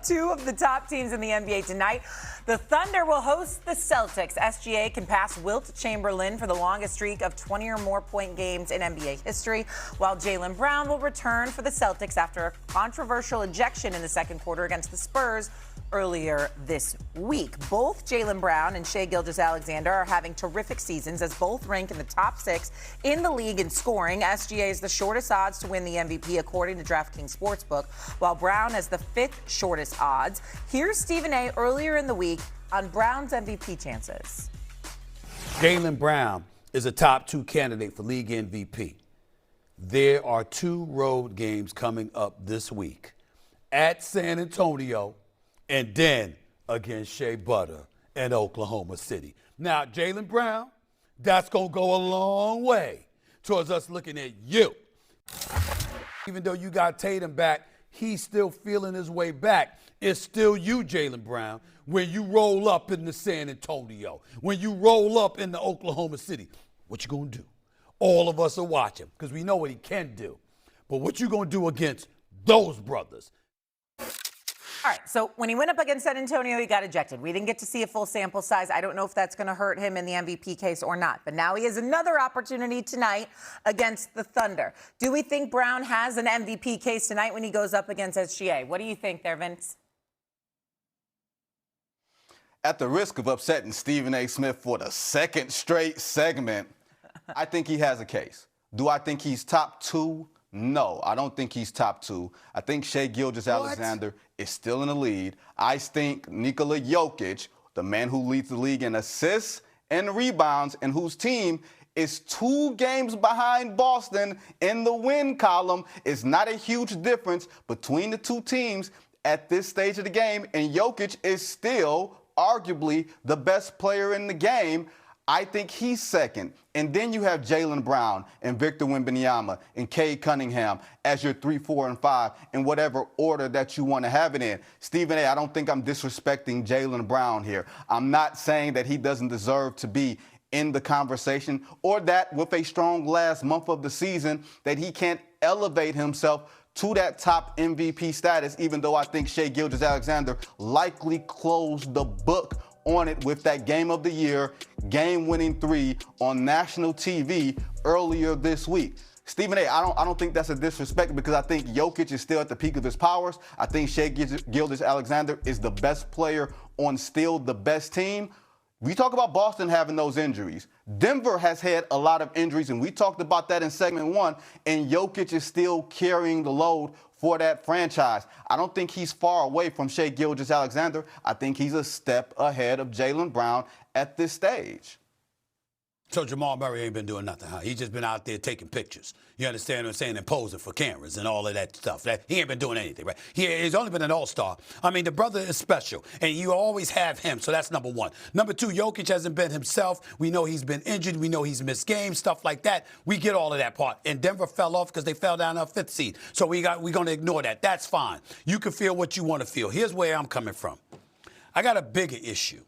Two of the top teams in the NBA tonight. The Thunder will host the Celtics. SGA can pass Wilt Chamberlain for the longest streak of 20 or more point games in NBA history, while Jaylen Brown will return for the Celtics after a controversial ejection in the second quarter against the Spurs earlier this week. Both Jaylen Brown and Shai Gilgeous-Alexander are having terrific seasons as both rank in the top 6 in the league in scoring. SGA is the shortest odds to win the MVP according to DraftKings Sportsbook, while Brown has the 5th shortest odds. Here's Stephen A. earlier in the week on Brown's MVP chances. Jaylen Brown is a top 2 candidate for league MVP. There are 2 road games coming up this week at San Antonio and then against Shea Butter in Oklahoma City. Now, Jaylen Brown, that's going to go a long way towards us looking at you. Even though you got Tatum back, he's still feeling his way back. It's still you, Jaylen Brown, when you roll up into San Antonio, when you roll up into Oklahoma City. What you going to do? All of us are watching because we know what he can do. But what you going to do against those brothers? All right, so when he went up against San Antonio, he got ejected. We didn't get to see a full sample size. I don't know if that's going to hurt him in the MVP case or not. But now he has another opportunity tonight against the Thunder. Do we think Brown has an MVP case tonight when he goes up against SGA? What do you think there, Vince? At the risk of upsetting Stephen A. Smith for the second straight segment, I think he has a case. Do I think he's top 2? No, I don't think he's top 2. I think Shai Gilgeous-Alexander is still in the lead. I think Nikola Jokic, the man who leads the league in assists and rebounds and whose team is 2 games behind Boston in the win column, is not a huge difference between the 2 teams at this stage of the game, and Jokic is still arguably the best player in the game. I think he's second. And then you have Jaylen Brown and Victor Wembanyama and Cade Cunningham as your 3, 4, and 5 in whatever order that you want to have it in. Stephen A., I don't think I'm disrespecting Jaylen Brown here. I'm not saying that he doesn't deserve to be in the conversation or that with a strong last month of the season that he can't elevate himself to that top MVP status, even though I think Shai Gilgeous-Alexander likely closed the book on it with that game of the year, game-winning 3 on national TV earlier this week. Stephen A., I don't think that's a disrespect because I think Jokic is still at the peak of his powers. I think Shai Gilgeous-Alexander is the best player on still the best team. We talk about Boston having those injuries. Denver has had a lot of injuries, and we talked about that in segment 1, and Jokic is still carrying the load for that franchise. I don't think he's far away from Shai Gilgeous-Alexander. I think he's a step ahead of Jaylen Brown at this stage. So Jamal Murray ain't been doing nothing, huh? He's just been out there taking pictures. You understand what I'm saying? And posing for cameras and all of that stuff. He ain't been doing anything, right? He's only been an all-star. I mean, the brother is special, and you always have him, so that's number 1. Number 2, Jokic hasn't been himself. We know he's been injured. We know he's missed games, stuff like that. We get all of that part. And Denver fell off because they fell down our 5th seed. So we're going to ignore that. That's fine. You can feel what you want to feel. Here's where I'm coming from. I got a bigger issue.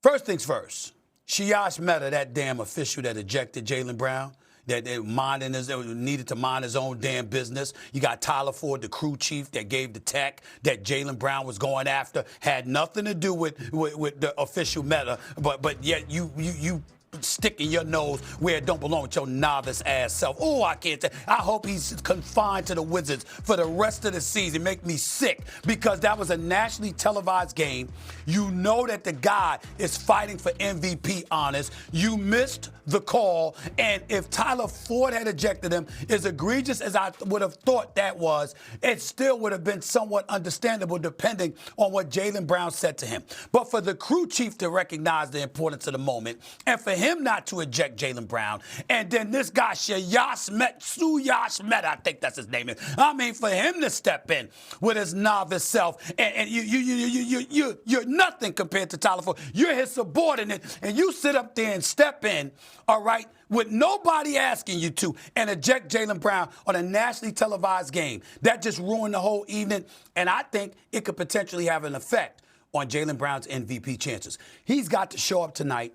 First things first. Shiash Mehta, that damn official that ejected Jaylen Brown, that needed to mind his own damn business. You got Tyler Ford, the crew chief that gave the tech that Jaylen Brown was going after, had nothing to do with the official Mehta, but yet you sticking your nose where it don't belong with your novice ass self. Oh, I can't say. I hope he's confined to the Wizards for the rest of the season. Make me sick because that was a nationally televised game. You know that the guy is fighting for MVP honors. You missed the call, and if Tyler Ford had ejected him, as egregious as I would have thought that was, it still would have been somewhat understandable depending on what Jaylen Brown said to him. But for the crew chief to recognize the importance of the moment, and for him not to eject Jaylen Brown, and then this guy Shiash Mehta, I think that's his name. I mean, for him to step in with his novice self, and you're nothing compared to Tyler Ford. You're his subordinate, and you sit up there and step in, all right, with nobody asking you to, and eject Jaylen Brown on a nationally televised game. That just ruined the whole evening, and I think it could potentially have an effect on Jaylen Brown's MVP chances. He's got to show up tonight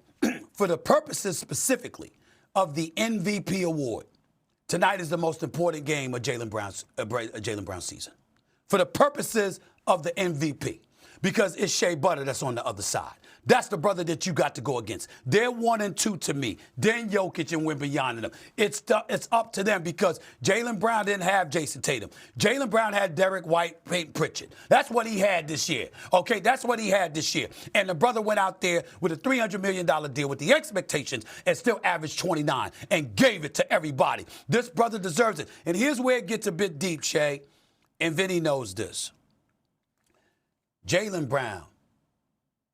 for the purposes specifically of the MVP award. Tonight is the most important game of Jaylen Brown's season. For the purposes of the MVP because it's Shea Butter that's on the other side. That's the brother that you got to go against. They're 1 and 2 to me. Then Jokic and Wembanyama and them. It's up to them because Jaylen Brown didn't have Jason Tatum. Jaylen Brown had Derek White, Peyton Pritchard. That's what he had this year. Okay, that's what he had this year. And the brother went out there with a $300 million deal with the expectations and still averaged 29 and gave it to everybody. This brother deserves it. And here's where it gets a bit deep, Shay, and Vinny knows this. Jaylen Brown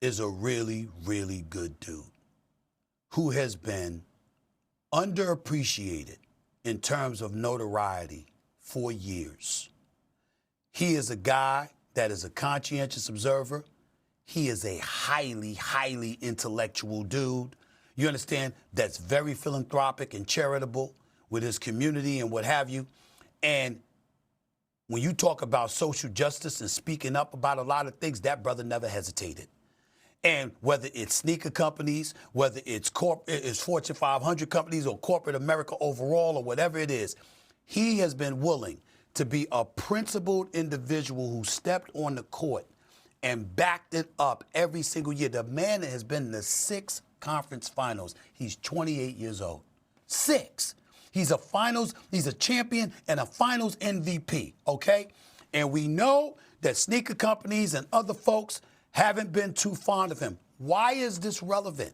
is a really, really good dude who has been underappreciated in terms of notoriety for years. He is a guy that is a conscientious observer. He is a highly, highly intellectual dude. You understand? That's very philanthropic and charitable with his community and what have you. And when you talk about social justice and speaking up about a lot of things, that brother never hesitated. And whether it's sneaker companies, whether it's Fortune 500 companies or corporate America overall or whatever it is, he has been willing to be a principled individual who stepped on the court and backed it up every single year. The man has been in the 6 conference finals. He's 28 years old. 6. He's a champion and a finals MVP, okay? And we know that sneaker companies and other folks haven't been too fond of him. Why is this relevant?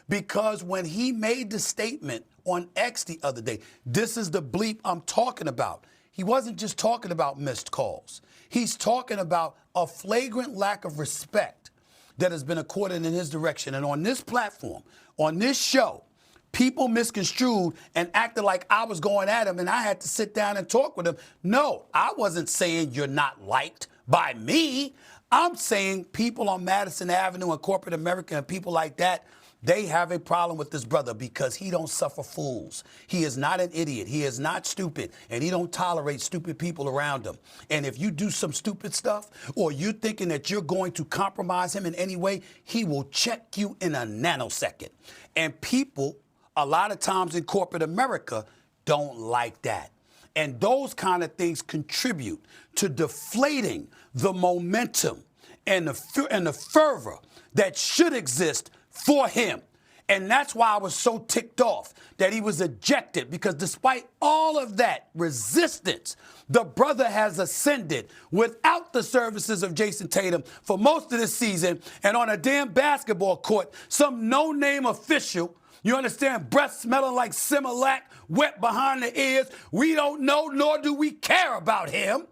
Because when he made the statement on X the other day, this is the bleep I'm talking about. He wasn't just talking about missed calls. He's talking about a flagrant lack of respect that has been accorded in his direction. And on this platform, on this show, people misconstrued and acted like I was going at him and I had to sit down and talk with him. No, I wasn't saying you're not liked by me. I'm saying people on Madison Avenue and corporate America and people like that, they have a problem with this brother because he don't suffer fools. He is not an idiot. He is not stupid, and he don't tolerate stupid people around him. And if you do some stupid stuff or you're thinking that you're going to compromise him in any way, he will check you in a nanosecond. And people, a lot of times in corporate America, don't like that. And those kind of things contribute to deflating the momentum and the fervor that should exist for him. And that's why I was so ticked off that he was ejected, because despite all of that resistance, the brother has ascended without the services of Jason Tatum for most of the season. And on a damn basketball court, some no-name official, you understand, breath smelling like Similac, wet behind the ears. We don't know, nor do we care about him.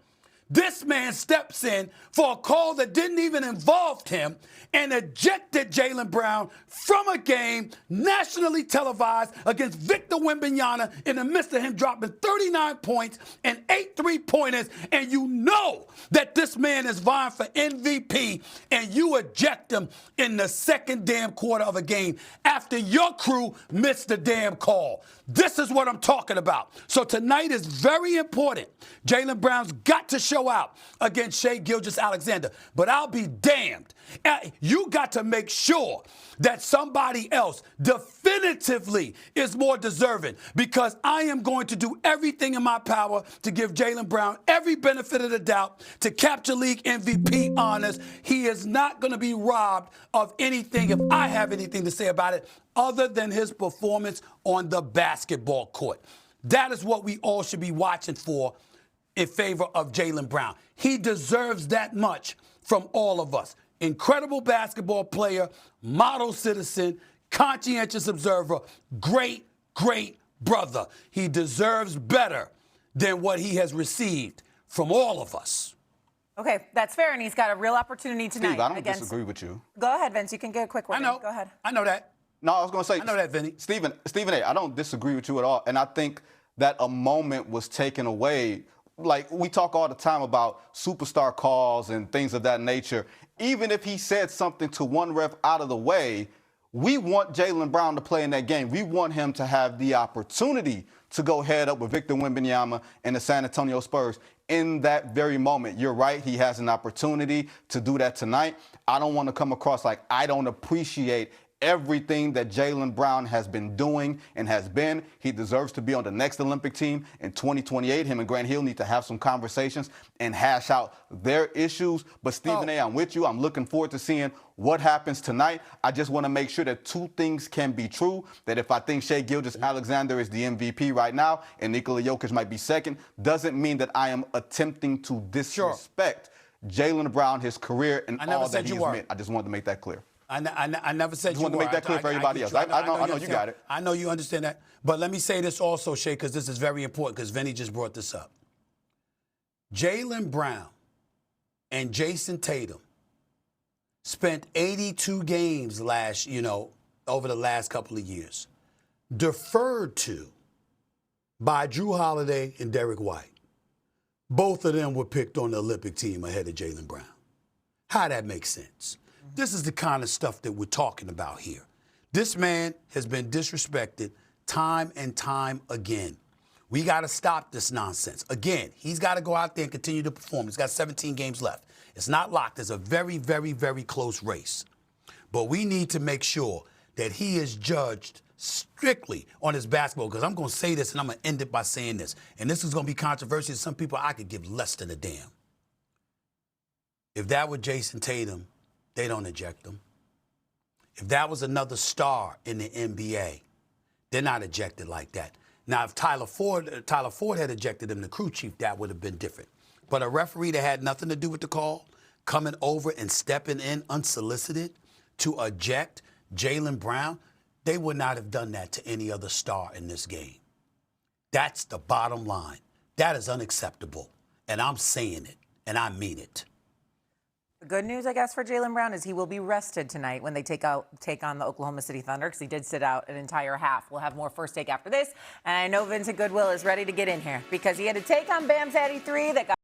This man steps in for a call that didn't even involve him and ejected Jaylen Brown from a game nationally televised against Victor Wembanyama in the midst of him dropping 39 points and 8 3-pointers. And you know that this man is vying for MVP, and you eject him in the second damn quarter of a game after your crew missed the damn call. This is what I'm talking about. So tonight is very important. Jaylen Brown's got to show out against Shai Gilgeous-Alexander. But I'll be damned. You got to make sure that somebody else definitively is more deserving, because I am going to do everything in my power to give Jaylen Brown every benefit of the doubt to capture league MVP honors. He is not going to be robbed of anything if I have anything to say about it other than his performance on the basketball court. That is what we all should be watching for in favor of Jaylen Brown. He deserves that much from all of us. Incredible basketball player, model citizen, conscientious observer, great, great brother. He deserves better than what he has received from all of us. Okay, that's fair, and he's got a real opportunity tonight. Steve, I don't disagree with you. Go ahead, Vince. You can get a quick one. I know. Go ahead. I know that. No, I was going to say. I know that, Vinny. Stephen A., I don't disagree with you at all. And I think that a moment was taken away. Like, we talk all the time about superstar calls and things of that nature. Even if he said something to one ref out of the way, we want Jaylen Brown to play in that game. We want him to have the opportunity to go head up with Victor Wembanyama and the San Antonio Spurs in that very moment. You're right. He has an opportunity to do that tonight. I don't want to come across like I don't appreciate everything that Jaylen Brown has been doing and has been. He deserves to be on the next Olympic team in 2028. Him and Grant Hill need to have some conversations and hash out their issues. But Stephen A., I'm with you. I'm looking forward to seeing what happens tonight. I just want to make sure that two things can be true, that if I think Shai Gilgeous-Alexander is the MVP right now and Nikola Jokic might be second, doesn't mean that I am attempting to disrespect Jaylen Brown, his career, and all that he's meant. I just wanted to make that clear. I never said you were. I just wanted to make that clear for everybody else. I know you got it. I know you understand that. But let me say this also, Shai, because this is very important, because Vinny just brought this up. Jaylen Brown and Jason Tatum spent 82 games over the last couple of years, deferred to by Drew Holiday and Derek White. Both of them were picked on the Olympic team ahead of Jaylen Brown. How that makes sense? This is the kind of stuff that we're talking about here. This man has been disrespected time and time again. We got to stop this nonsense. Again, he's got to go out there and continue to perform. He's got 17 games left. It's not locked. It's a very, very, very close race. But we need to make sure that he is judged strictly on his basketball, because I'm going to say this and I'm going to end it by saying this. And this is going to be controversial to some people. I could give less than a damn. If that were Jason Tatum, they don't eject him. If that was another star in the NBA, they're not ejected like that. Now, if Tyler Ford had ejected him, the crew chief, that would have been different. But a referee that had nothing to do with the call, coming over and stepping in unsolicited to eject Jaylen Brown, they would not have done that to any other star in this game. That's the bottom line. That is unacceptable. And I'm saying it, and I mean it. The good news, I guess, for Jaylen Brown is he will be rested tonight when they take on the Oklahoma City Thunder, because he did sit out an entire half. We'll have more First Take after this. And I know Vincent Goodwill is ready to get in here because he had to take on Bam Zaddy 3 that got